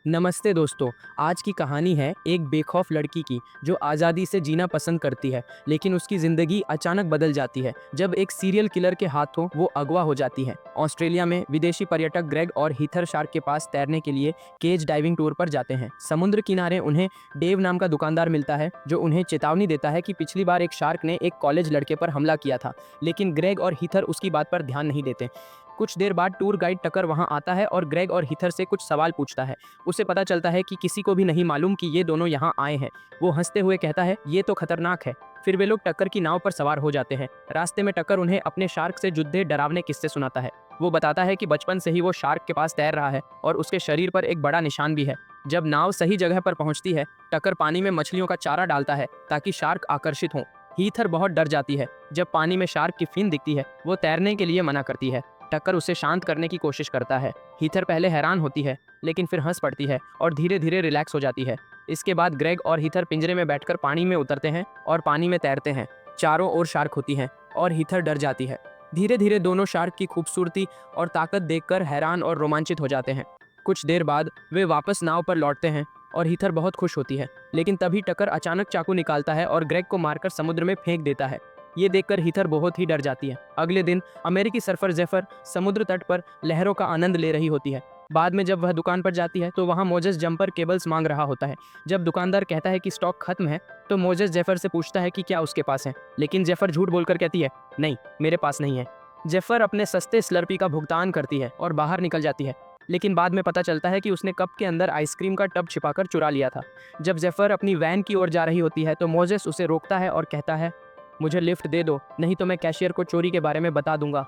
नमस्ते दोस्तों। आज की कहानी है एक बेखौफ लड़की की जो आज़ादी से जीना पसंद करती है, लेकिन उसकी ज़िंदगी अचानक बदल जाती है जब एक सीरियल किलर के हाथों वो अगवा हो जाती है। ऑस्ट्रेलिया में विदेशी पर्यटक ग्रेग और हीथर शार्क के पास तैरने के लिए केज डाइविंग टूर पर जाते हैं। समुद्र किनारे उन्हें डेव नाम का दुकानदार मिलता है जो उन्हें चेतावनी देता है कि पिछली बार एक शार्क ने एक कॉलेज लड़के पर हमला किया था, लेकिन ग्रेग और हीथर उसकी बात पर ध्यान नहीं देते। कुछ देर बाद टूर गाइड टकर वहां आता है और ग्रेग और हीथर से कुछ सवाल पूछता है। उसे पता चलता है कि किसी को भी नहीं मालूम कि ये दोनों यहाँ आए हैं। वो हंसते हुए कहता है, ये तो खतरनाक है। फिर वे लोग टक्कर की नाव पर सवार हो जाते हैं। रास्ते में टक्कर उन्हें अपने शार्क से जुड़े डरावने किस्से सुनाता है। वो बताता है कि बचपन से ही वो शार्क के पास तैर रहा है और उसके शरीर पर एक बड़ा निशान भी है। जब नाव सही जगह पर पहुंचती है, टक्कर पानी में मछलियों का चारा डालता है ताकि शार्क आकर्षित हो। हीथर बहुत डर जाती है। जब पानी में शार्क की फिन दिखती है, वो तैरने के लिए मना करती है। टक्कर उसे शांत करने की कोशिश करता है। हीथर पहले हैरान होती है, लेकिन फिर हंस पड़ती है और धीरे धीरे रिलैक्स हो जाती है। इसके बाद ग्रेग और हीथर पिंजरे में बैठकर पानी में उतरते हैं और पानी में तैरते हैं। चारों ओर शार्क होती हैं और हीथर डर जाती है। धीरे धीरे दोनों शार्क की खूबसूरती और ताकत देखकर हैरान और रोमांचित हो जाते हैं। कुछ देर बाद वे वापस नाव पर लौटते हैं और हीथर बहुत खुश होती है, लेकिन तभी टक्कर अचानक चाकू निकालता है और ग्रेग को मारकर समुद्र में फेंक देता है। ये देखकर हीथर बहुत ही डर जाती है। अगले दिन अमेरिकी सर्फर जेफर समुद्र तट पर लहरों का आनंद ले रही होती है। बाद में जब वह दुकान पर जाती है तो वहां मोजेस जंपर केबल्स मांग रहा होता है। जब दुकानदार कहता है कि स्टॉक खत्म है, तो मोजेस जेफर से पूछता है कि क्या उसके पास है, लेकिन जेफर झूठ बोलकर कहती है, नहीं, मेरे पास नहीं है। जेफर अपने सस्ते स्लर्पी का भुगतान करती है और बाहर निकल जाती है, लेकिन बाद में पता चलता है कि उसने कप के अंदर आइसक्रीम का टब छिपाकर चुरा लिया था। जब जेफर अपनी वैन की ओर जा रही होती है तो मोजेस उसे रोकता है और कहता है, मुझे लिफ्ट दे दो, नहीं तो मैं कैशियर को चोरी के बारे में बता दूंगा।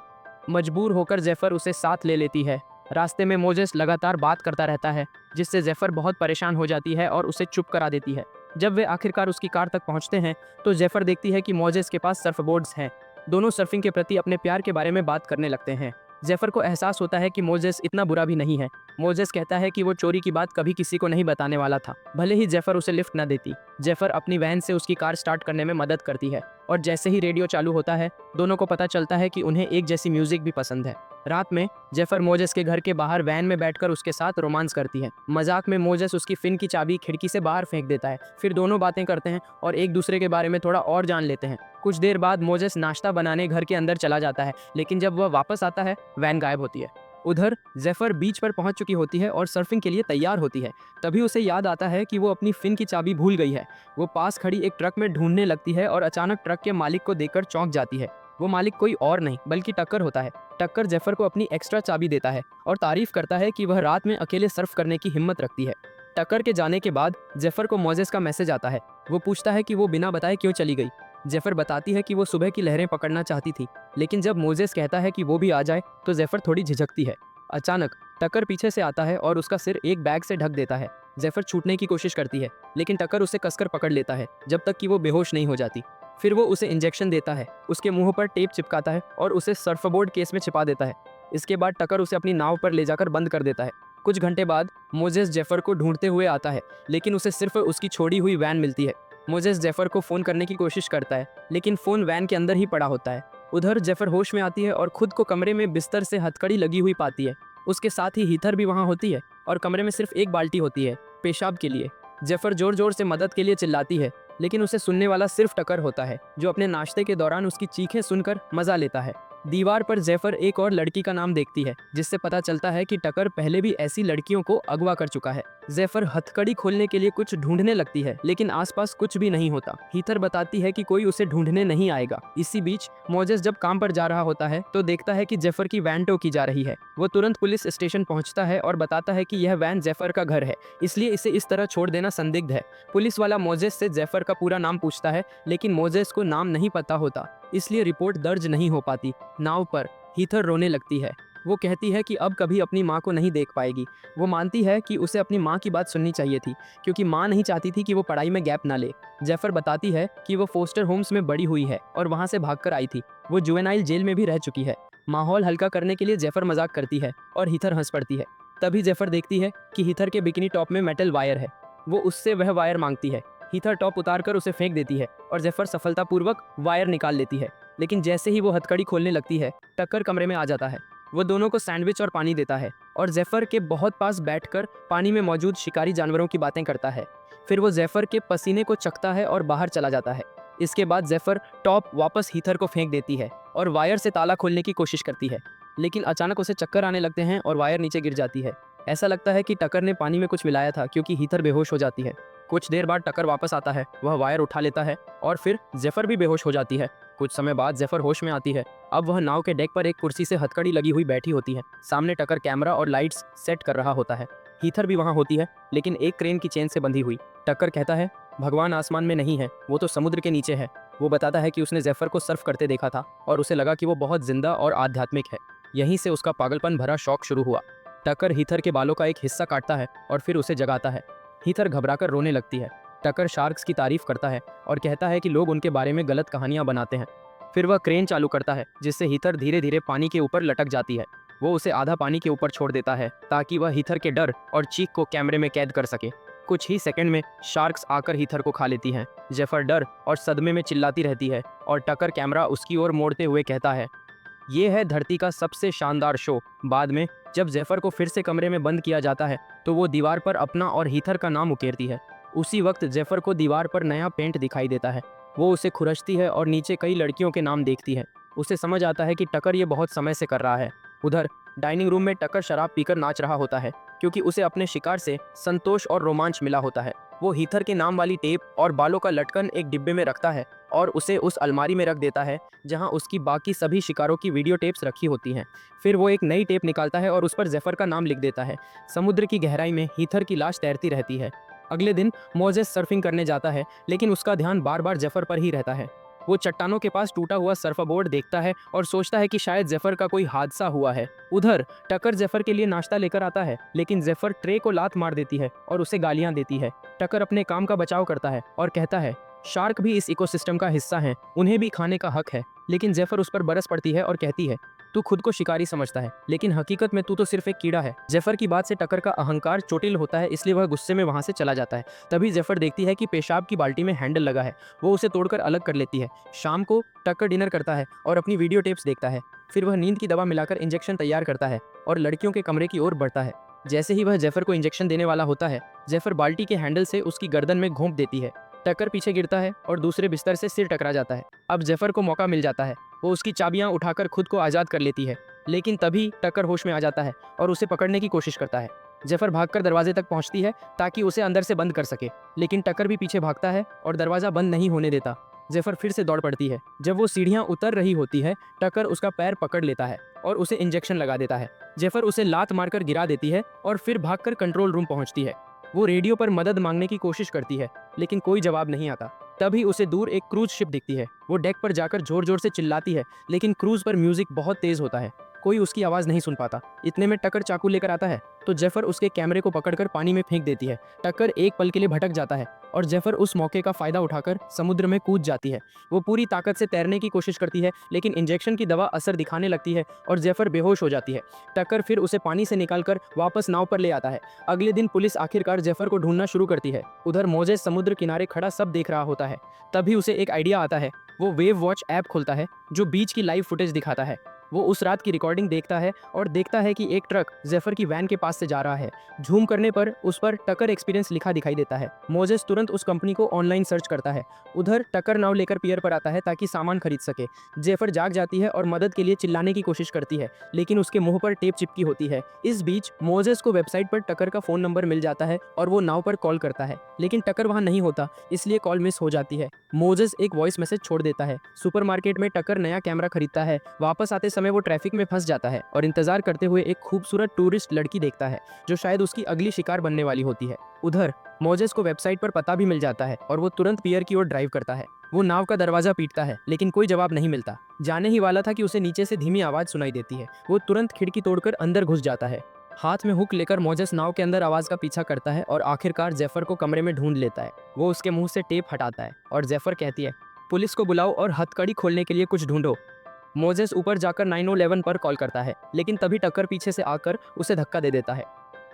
मजबूर होकर जेफर उसे साथ ले लेती है। रास्ते में मोजेस लगातार बात करता रहता है, जिससे जेफर बहुत परेशान हो जाती है और उसे चुप करा देती है। जब वे आखिरकार उसकी कार तक पहुंचते हैं तो जेफर देखती है कि मोजेस के पास सर्फबोर्ड्स हैं। दोनों सर्फिंग के प्रति अपने प्यार के बारे में बात करने लगते हैं। जेफर को एहसास होता है कि मोजेस इतना बुरा भी नहीं है। मोजेस कहता है कि वो चोरी की बात कभी किसी को नहीं बताने वाला था, भले ही जेफर उसे लिफ्ट न देती। जेफर अपनी वैन से उसकी कार स्टार्ट करने में मदद करती है और जैसे ही रेडियो चालू होता है, दोनों को पता चलता है कि उन्हें एक जैसी म्यूजिक भी पसंद है। रात में जेफर मोजेस के घर के बाहर वैन में बैठकर उसके साथ रोमांस करती है। मजाक में मोजेस उसकी फिन की चाबी खिड़की से बाहर फेंक देता है। फिर दोनों बातें करते हैं और एक दूसरे के बारे में थोड़ा और जान लेते हैं। कुछ देर बाद मोजेस नाश्ता बनाने घर के अंदर चला जाता है, लेकिन जब वह वापस आता है, वैन गायब होती है। उधर जेफर बीच पर पहुंच चुकी होती है और सर्फिंग के लिए तैयार होती है। तभी उसे याद आता है कि वो अपनी फिन की चाबी भूल गई है। वो पास खड़ी एक ट्रक में ढूंढने लगती है और अचानक ट्रक के मालिक को देखकर चौंक जाती है। वो मालिक कोई और नहीं बल्कि टक्कर होता है। टक्कर जेफर को अपनी एक्स्ट्रा चाबी देता है और तारीफ करता है कि वह रात में अकेले सर्फ करने की हिम्मत रखती है। टक्कर के जाने के बाद जेफर को मोजेस का मैसेज आता है। वो पूछता है कि वो बिना बताए क्यों चली गई। जेफर बताती है कि वो सुबह की लहरें पकड़ना चाहती थी, लेकिन जब मोजेस कहता है कि वो भी आ जाए तो जेफर थोड़ी झिझकती है। अचानक टक्कर पीछे से आता है और उसका सिर एक बैग से ढक देता है। जेफर छूटने की कोशिश करती है, लेकिन टक्कर उसे कसकर पकड़ लेता है जब तक कि वो बेहोश नहीं हो जाती। फिर वो उसे इंजेक्शन देता है, उसके मुंह पर टेप चिपकाता है और उसे सर्फबोर्ड केस में छिपा देता है। इसके बाद टक्कर उसे अपनी नाव पर ले जाकर बंद कर देता है। कुछ घंटे बाद मोजेस जेफर को ढूंढते हुए आता है, लेकिन उसे सिर्फ उसकी छोड़ी हुई वैन मिलती है। मोजेस जेफर को फोन करने की कोशिश करता है, लेकिन फोन वैन के अंदर ही पड़ा होता है। उधर जेफर होश में आती है और खुद को कमरे में बिस्तर से हथकड़ी लगी हुई पाती है। उसके साथ ही हीथर भी वहां होती है और कमरे में सिर्फ एक बाल्टी होती है पेशाब के लिए। जेफर जोर जोर से मदद के लिए चिल्लाती है, लेकिन उसे सुनने वाला सिर्फ टक्कर होता है, जो अपने नाश्ते के दौरान उसकी चीखें सुनकर मजा लेता है। दीवार पर जेफर एक और लड़की का नाम देखती है, जिससे पता चलता है कि टक्कर पहले भी ऐसी लड़कियों को अगवा कर चुका है। जेफर हथकड़ी खोलने के लिए कुछ ढूंढने लगती है, लेकिन आसपास कुछ भी नहीं होता। हीथर बताती है कि कोई उसे ढूंढने नहीं आएगा। इसी बीच मोजेस जब काम पर जा रहा होता है तो देखता है कि जेफर की वैन टो की जा रही है। वो तुरंत पुलिस स्टेशन पहुंचता है और बताता है कि यह वैन जेफर का घर है, इसलिए इसे इस तरह छोड़ देना संदिग्ध है। पुलिस वाला मोजेस से जेफर का पूरा नाम पूछता है, लेकिन मोजेस को नाम नहीं पता होता, इसलिए रिपोर्ट दर्ज नहीं हो पाती। नाव पर हीथर रोने लगती है। वो कहती है कि अब कभी अपनी माँ को नहीं देख पाएगी। वो मानती है कि उसे अपनी माँ की बात सुननी चाहिए थी, क्योंकि माँ नहीं चाहती थी कि वो पढ़ाई में गैप ना ले। जेफर बताती है कि वो फोस्टर होम्स में बड़ी हुई है और वहाँ से भागकर आई थी। वो जुवेनाइल जेल में भी रह चुकी है। माहौल हल्का करने के लिए जेफर मजाक करती है और हीथर हंस पड़ती है। तभी जेफर देखती है कि हीथर के बिकिनी टॉप में मेटल वायर है। वो उससे वह वायर मांगती है। हीथर टॉप उतारकर उसे फेंक देती है और जेफर सफलतापूर्वक वायर निकाल लेती है, लेकिन जैसे ही वो हथकड़ी खोलने लगती है, टक्कर कमरे में आ जाता है। वो दोनों को सैंडविच और पानी देता है। और जेफर के बहुत पास बैठकर पानी में मौजूद शिकारी जानवरों की बातें करता है। फिर वो जेफर के पसीने को चखता है और बाहर चला जाता है। इसके बाद जेफर टॉप वापस हीथर को फेंक देती है और वायर से ताला खोलने की कोशिश करती है, लेकिन अचानक उसे चक्कर आने लगते हैं और वायर नीचे गिर जाती है। ऐसा लगता है कि टकर ने पानी में कुछ मिलाया था, क्योंकि हीथर बेहोश हो जाती है। कुछ देर बाद टकर वापस आता है, वह वायर उठा लेता है और फिर जेफर भी बेहोश हो जाती है। कुछ समय बाद जेफर होश में आती है। अब वह नाव के डेक पर एक कुर्सी से हथकड़ी लगी हुई बैठी होती है। सामने टकर कैमरा और लाइट्स सेट कर रहा होता है। हीथर भी वहाँ होती है, लेकिन एक क्रेन की चेन से बंधी हुई। टक्कर कहता है, भगवान आसमान में नहीं है, वो तो समुद्र के नीचे है। वो बताता है कि उसने जेफर को सर्फ करते देखा था और उसे लगा कि वो बहुत जिंदा और आध्यात्मिक है। यहीं से उसका पागलपन भरा शौक शुरू हुआ। टक्कर हीथर के बालों का एक हिस्सा काटता है और फिर उसे जगाता है। हीथर घबराकर रोने लगती है। टक्कर शार्क्स की तारीफ करता है और कहता है कि लोग उनके बारे में गलत कहानियां बनाते हैं। फिर वह क्रेन चालू करता है, जिससे हीथर धीरे धीरे पानी के ऊपर लटक जाती है। वो उसे आधा पानी के ऊपर छोड़ देता है ताकि वह हीथर के डर और चीख को कैमरे में कैद कर सके। कुछ ही सेकंड में शार्क्स आकर हीथर को खा लेती हैं। जेफर डर और सदमे में चिल्लाती रहती है और टक्कर कैमरा उसकी ओर मोड़ते हुए कहता है, ये है धरती का सबसे शानदार शो। बाद में जब जेफर को फिर से कमरे में बंद किया जाता है तो वो दीवार पर अपना और हीथर का नाम उकेरती है। उसी वक्त जेफर को दीवार पर नया पेंट दिखाई देता है। वो उसे खुरचती है और नीचे कई लड़कियों के नाम देखती है। उसे समझ आता है कि टकर ये बहुत समय से कर रहा है। उधर डाइनिंग रूम में टकर शराब पीकर नाच रहा होता है, क्योंकि उसे अपने शिकार से संतोष और रोमांच मिला होता है। वो हीथर के नाम वाली टेप और बालों का लटकन एक डिब्बे में रखता है और उसे उस अलमारी में रख देता है जहां उसकी बाकी सभी शिकारों की वीडियो टेप्स रखी होती हैं। फिर वो एक नई टेप निकालता है और उस पर जेफर का नाम लिख देता है। समुद्र की गहराई में हीथर की लाश तैरती रहती है। अगले दिन मोजेस सर्फिंग करने जाता है, लेकिन उसका ध्यान बार बार जेफर पर ही रहता है। वो चट्टानों के पास टूटा हुआ सर्फबोर्ड देखता है और सोचता है कि शायद जेफर का कोई हादसा हुआ है। उधर टकर जेफर के लिए नाश्ता लेकर आता है, लेकिन जेफर ट्रे को लात मार देती है और उसे गालियां देती है। टकर अपने काम का बचाव करता है और कहता है, शार्क भी इस इकोसिस्टम का हिस्सा हैं, उन्हें भी खाने का हक है। लेकिन जेफर उस पर बरस पड़ती है और कहती है, तू खुद को शिकारी समझता है, लेकिन हकीकत में तू तो सिर्फ एक कीड़ा है। जेफर की बात से टकर का अहंकार चोटिल होता है, इसलिए वह गुस्से में वहां से चला जाता है। तभी जेफर देखती है कि पेशाब की बाल्टी में हैंडल लगा है। वो उसे तोड़कर अलग कर लेती है। शाम को टक्कर डिनर करता है और अपनी वीडियो टेप्स देखता है। फिर वह नींद की दवा मिलाकर इंजेक्शन तैयार करता है और लड़कियों के कमरे की ओर बढ़ता है। जैसे ही वह जेफर को इंजेक्शन देने वाला होता है, जेफर बाल्टी के हैंडल से उसकी गर्दन में घोंप देती है। टक्कर पीछे गिरता है और दूसरे बिस्तर से सिर टकरा जाता है। अब जेफर को मौका मिल जाता है। वो उसकी चाबियां उठाकर खुद को आज़ाद कर लेती है, लेकिन तभी टक्कर होश में आ जाता है और उसे पकड़ने की कोशिश करता है। जेफर भागकर दरवाजे तक पहुंचती है ताकि उसे अंदर से बंद कर सके, लेकिन टक्कर भी पीछे भागता है और दरवाजा बंद नहीं होने देता। जेफर फिर से दौड़ पड़ती है। जब वो सीढ़ियां उतर रही होती है, टक्कर उसका पैर पकड़ लेता है और उसे इंजेक्शन लगा देता है। जेफर उसे लात मारकर गिरा देती है और फिर भागकर कंट्रोल रूम पहुंचती है। वो रेडियो पर मदद मांगने की कोशिश करती है, लेकिन कोई जवाब नहीं आता। तभी उसे दूर एक क्रूज शिप दिखती है। वो डेक पर जाकर जोर जोर से चिल्लाती है, लेकिन क्रूज पर म्यूजिक बहुत तेज होता है। कोई उसकी आवाज नहीं सुन पाता। इतने में टक्कर चाकू लेकर आता है तो जेफर उसके कैमरे को पकड़कर पानी में फेंक देती है। टक्कर एक पल के लिए भटक जाता है और जेफर उस मौके का फायदा उठाकर समुद्र में कूद जाती है। वो पूरी ताकत से तैरने की कोशिश करती है, लेकिन इंजेक्शन की दवा असर दिखाने लगती है और जेफर बेहोश हो जाती है। टक्कर फिर उसे पानी से निकालकर वापस नाव पर ले आता है। अगले दिन पुलिस आखिरकार जेफर को ढूंढना शुरू करती है। उधर मोजेस समुद्र किनारे खड़ा सब देख रहा होता है। तभी उसे एक आइडिया आता है। वो वेव वॉच ऐप खोलता है जो बीच की लाइव फुटेज दिखाता है। वो उस रात की रिकॉर्डिंग देखता है और देखता है कि एक ट्रक जेफर की वैन के पास से जा रहा है। झूम करने पर उस पर टक्कर एक्सपीरियंस लिखा दिखाई देता है। मोजेस तुरंत उस कंपनी को ऑनलाइन सर्च करता है। उधर टक्कर नाव लेकर पियर पर आता है ताकि सामान खरीद सके। जेफर जाग जाती है और मदद के लिए चिल्लाने की कोशिश करती है, लेकिन उसके मुंह पर टेप चिपकी होती है। इस बीच मोजेस को वेबसाइट पर टक्कर का फोन नंबर मिल जाता है और वो नाव पर कॉल करता है, लेकिन टक्कर वहां नहीं होता, इसलिए कॉल मिस हो जाती है। मोजेस एक वॉइस मैसेज छोड़ देता है। सुपरमार्केट में टक्कर नया कैमरा खरीदता है। वापस आते समय वो ट्रैफिक में फंस जाता है और इंतजार करते हुए एक खूबसूरत टूरिस्ट लड़की देखता है जो शायद उसकी अगली शिकार बनने वाली होती है। उधर मोजेस को वेबसाइट पर पता भी मिल जाता है और वो तुरंत पियर की ओर ड्राइव करता है। वो नाव का दरवाजा पीटता है, लेकिन कोई जवाब नहीं मिलता। जाने ही वाला था कि उसे नीचे से धीमी आवाज सुनाई देती है। वो तुरंत खिड़की तोड़कर अंदर घुस जाता है। हाथ में हुक लेकर मोजेस नाव के अंदर आवाज का पीछा करता है और आखिरकार जेफर को कमरे में ढूंढ लेता है। वो उसके मुंह से टेप हटाता है और जेफर कहती है, पुलिस को बुलाओ और हथकड़ी खोलने के लिए कुछ ढूंढो। मोजेस ऊपर जाकर 911 पर कॉल करता है, लेकिन तभी टक्कर पीछे से आकर उसे धक्का दे देता है।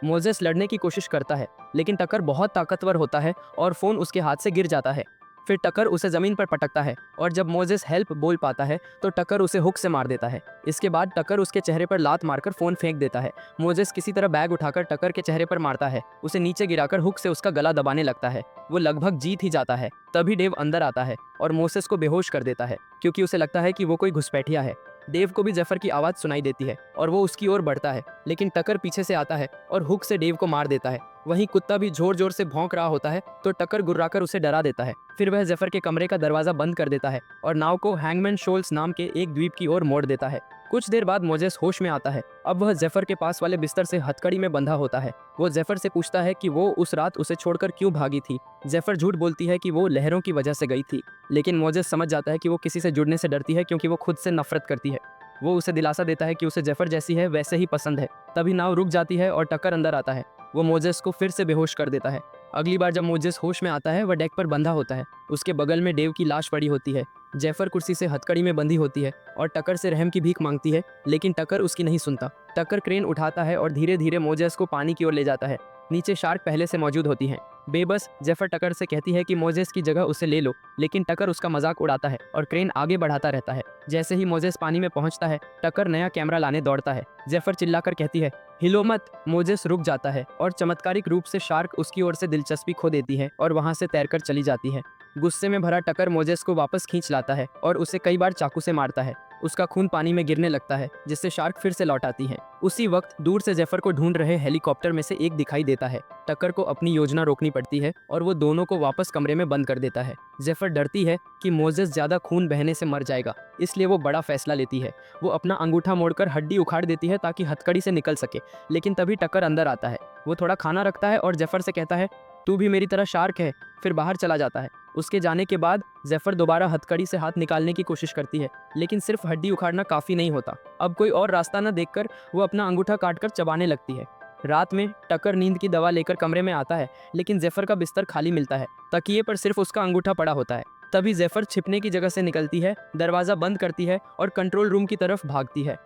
मोजेस लड़ने की कोशिश करता है, लेकिन टक्कर बहुत ताकतवर होता है और फोन उसके हाथ से गिर जाता है। फिर टकर उसे जमीन पर पटकता है और जब मोजेस हेल्प बोल पाता है तो टकर उसे हुक से मार देता है। इसके बाद टकर उसके चेहरे पर लात मारकर फोन फेंक देता है। मोजेस किसी तरह बैग उठाकर टकर के चेहरे पर मारता है, उसे नीचे गिराकर हुक से उसका गला दबाने लगता है। वो लगभग जीत ही जाता है। तभी डेव अंदर आता है और मोसेस को बेहोश कर देता है क्योंकि उसे लगता है कि वो कोई घुसपैठिया है। डेव को भी जेफर की आवाज़ सुनाई देती है और वो उसकी ओर बढ़ता है, लेकिन टकर पीछे से आता है और हुक से डेव को मार देता है। वहीं कुत्ता भी जोर जोर से भौंक रहा होता है तो टकर गुर्राकर उसे डरा देता है। फिर वह जेफर के कमरे का दरवाजा बंद कर देता है और नाव को हैंगमैन शोल्स नाम के एक द्वीप की ओर मोड़ देता है। कुछ देर बाद मोजेस होश में आता है। अब वह जेफर के पास वाले बिस्तर से हथकड़ी में बंधा होता है। वो जेफर से पूछता है कि वो उस रात उसे छोड़कर क्यों भागी थी। जेफर झूठ बोलती है कि वो लहरों की वजह से गई थी, लेकिन मोजेस समझ जाता है कि वो किसी से जुड़ने से डरती है क्योंकि वो खुद से नफरत करती है। वो उसे दिलासा देता है कि उसे जेफर जैसी है वैसे ही पसंद है। तभी नाव रुक जाती है और टक्कर अंदर आता है। वो मोजेस को फिर से बेहोश कर देता है। अगली बार जब मोजेस होश में आता है वह डेक पर बंधा होता है। उसके बगल में डेव की लाश पड़ी होती है। जेफर कुर्सी से हथकड़ी में बंधी होती है और टक्कर से रहम की भीख मांगती है, लेकिन टक्कर उसकी नहीं सुनता। टक्कर क्रेन उठाता है और धीरे धीरे मोजेस को पानी की ओर ले जाता है। नीचे शार्क पहले से मौजूद होती हैं। बेबस जेफर टक्कर से कहती है कि मोजेस की जगह उसे ले लो, लेकिन टक्कर उसका मजाक उड़ाता है और क्रेन आगे बढ़ाता रहता है। जैसे ही मोजेस पानी में पहुंचता है टक्कर नया कैमरा लाने दौड़ता है। जेफर चिल्लाकर कहती है, हिलो मत। मोजेस रुक जाता है और चमत्कारिक रूप से शार्क उसकी ओर से दिलचस्पी खो देती है और वहां से तैरकर चली जाती है। गुस्से में भरा टक्कर मोजेस को वापस खींच लाता है और उसे कई बार चाकू से मारता है। उसका खून पानी में गिरने लगता है, जिससे शार्क फिर से लौट आती है। उसी वक्त दूर से जेफर को ढूंढ रहे हेलीकॉप्टर में से एक दिखाई देता है। टक्कर को अपनी योजना रोकनी पड़ती है और वो दोनों को वापस कमरे में बंद कर देता है। जेफर डरती है कि मोजेस ज्यादा खून बहने से मर जाएगा, इसलिए वो बड़ा फैसला लेती है। वो अपना अंगूठा मोड़कर हड्डी उखाड़ देती है ताकि हथकड़ी से निकल सके, लेकिन तभी टक्कर अंदर आता है। वो थोड़ा खाना रखता है और जेफर से कहता है, तू भी मेरी तरह शार्क है, फिर बाहर चला जाता है। उसके जाने के बाद जेफर दोबारा हथकड़ी से हाथ निकालने की कोशिश करती है, लेकिन सिर्फ हड्डी उखाड़ना काफी नहीं होता। अब कोई और रास्ता न देखकर वो अपना अंगूठा काटकर चबाने लगती है। रात में टक्कर नींद की दवा लेकर कमरे में आता है, लेकिन जेफर का बिस्तर खाली मिलता है। तकिए पर सिर्फ उसका अंगूठा पड़ा होता है। तभी जेफर छिपने की जगह से निकलती है, दरवाजा बंद करती है और कंट्रोल रूम की तरफ भागती है।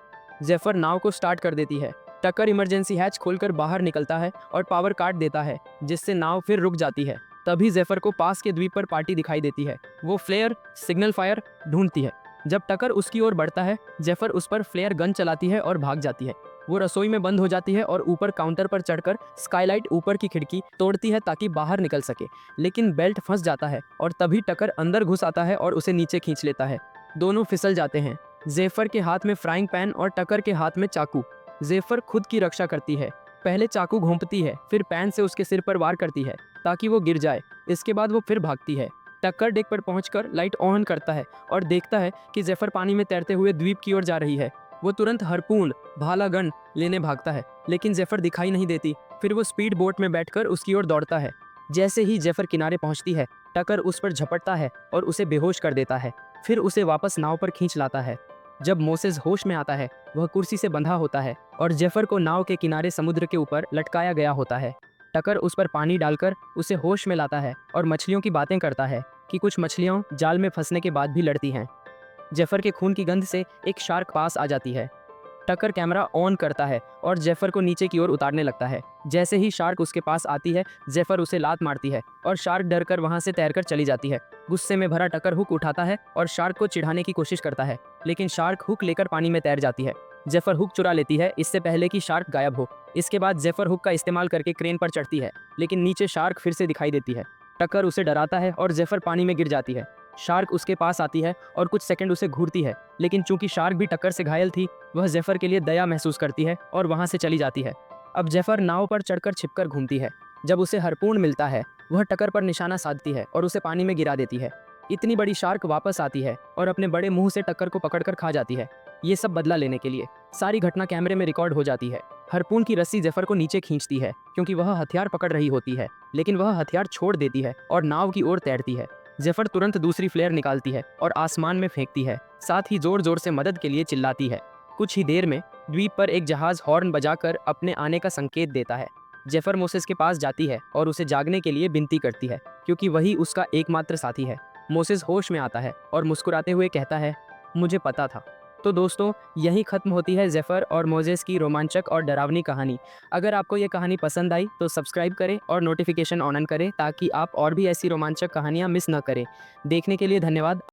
जेफर नाव को स्टार्ट कर देती है। टक्कर इमरजेंसी हैच खोलकर बाहर निकलता है और पावर काट देता है, जिससे नाव फिर रुक जाती है। तभी जेफर को पास के द्वीप पर पार्टी दिखाई देती है। वो फ्लेयर सिग्नल फायर ढूंढती है। जब टक्कर उसकी ओर बढ़ता है जेफर उस पर फ्लेयर गन चलाती है और भाग जाती है। वो रसोई में बंद हो जाती है और ऊपर काउंटर पर चढ़कर स्काईलाइट ऊपर की खिड़की तोड़ती है ताकि बाहर निकल सके, लेकिन बेल्ट फंस जाता है और तभी टक्कर अंदर घुस आता है और उसे नीचे खींच लेता है। दोनों फिसल जाते हैं। जेफर के हाथ में फ्राइंग पैन और टक्कर के हाथ में चाकू। जेफर खुद की रक्षा करती है। पहले चाकू घोंपती है, फिर पैन से उसके सिर पर वार करती है ताकि वो गिर जाए। इसके बाद वो फिर भागती है। टक्कर डेक पर पहुंचकर लाइट ऑन करता है और देखता है कि जेफर पानी में तैरते हुए द्वीप की ओर जा रही है। वो तुरंत हरपून भाला गन लेने भागता है, लेकिन जेफर दिखाई नहीं देती। फिर वो स्पीड बोट में बैठकर उसकी ओर दौड़ता है। जैसे ही जेफर किनारे पहुंचती है टक्कर उस पर झपटता है और उसे बेहोश कर देता है। फिर उसे वापस नाव पर खींच लाता है। जब मोसेस होश में आता है वह कुर्सी से बंधा होता है और जेफर को नाव के किनारे समुद्र के ऊपर लटकाया गया होता है। टक्कर उस पर पानी डालकर उसे होश में लाता है और मछलियों की बातें करता है कि कुछ मछलियां जाल में फंसने के बाद भी लड़ती हैं। जेफर के खून की गंध से एक शार्क पास आ जाती है। टक्कर कैमरा ऑन करता है और जेफर को नीचे की ओर उतारने लगता है। जैसे ही शार्क उसके पास आती है जेफर उसे लात मारती है और शार्क डरकर वहां से तैरकर चली जाती है। गुस्से में भरा टक्कर हुक उठाता है और शार्क को चिढ़ाने की कोशिश करता है, लेकिन शार्क हुक लेकर पानी में तैर जाती है। जेफर हुक चुरा लेती है इससे पहले कि शार्क गायब हो। इसके बाद जेफर हुक का इस्तेमाल करके क्रेन पर चढ़ती है, लेकिन नीचे शार्क फिर से दिखाई देती है। टक्कर उसे डराता है और जेफर पानी में गिर जाती है। शार्क उसके पास आती है और कुछ सेकंड उसे घूरती है, लेकिन चूंकि शार्क भी टक्कर से घायल थी वह जेफर के लिए दया महसूस करती है और वहां से चली जाती है। अब जेफर नाव पर चढ़कर छिपकर घूमती है। जब उसे हार्पून मिलता है वह टक्कर पर निशाना साधती है और उसे पानी में गिरा देती है। इतनी बड़ी शार्क वापस आती है और अपने बड़े मुंह से टक्कर को पकड़कर खा जाती है। ये सब बदला लेने के लिए। सारी घटना कैमरे में रिकॉर्ड हो जाती है। हार्पून की रस्सी जेफर को नीचे खींचती है क्योंकि वह हथियार पकड़ रही होती है, लेकिन वह हथियार छोड़ देती है और नाव की ओर तैरती है। जेफर तुरंत दूसरी फ्लेयर निकालती है और आसमान में फेंकती है, साथ ही जोर जोर से मदद के लिए चिल्लाती है। कुछ ही देर में द्वीप पर एक जहाज हॉर्न बजाकर अपने आने का संकेत देता है। जेफर मोसेस के पास जाती है और उसे जागने के लिए विनती करती है क्योंकि वही उसका एकमात्र साथी है। मोसेस होश में आता है और मुस्कुराते हुए कहता है, मुझे पता था तो दोस्तों, यहीं खत्म होती है जेफर और मोजेस की रोमांचक और डरावनी कहानी। अगर आपको ये कहानी पसंद आई तो सब्सक्राइब करें और नोटिफिकेशन ऑन करें ताकि आप और भी ऐसी रोमांचक कहानियाँ मिस न करें। देखने के लिए धन्यवाद।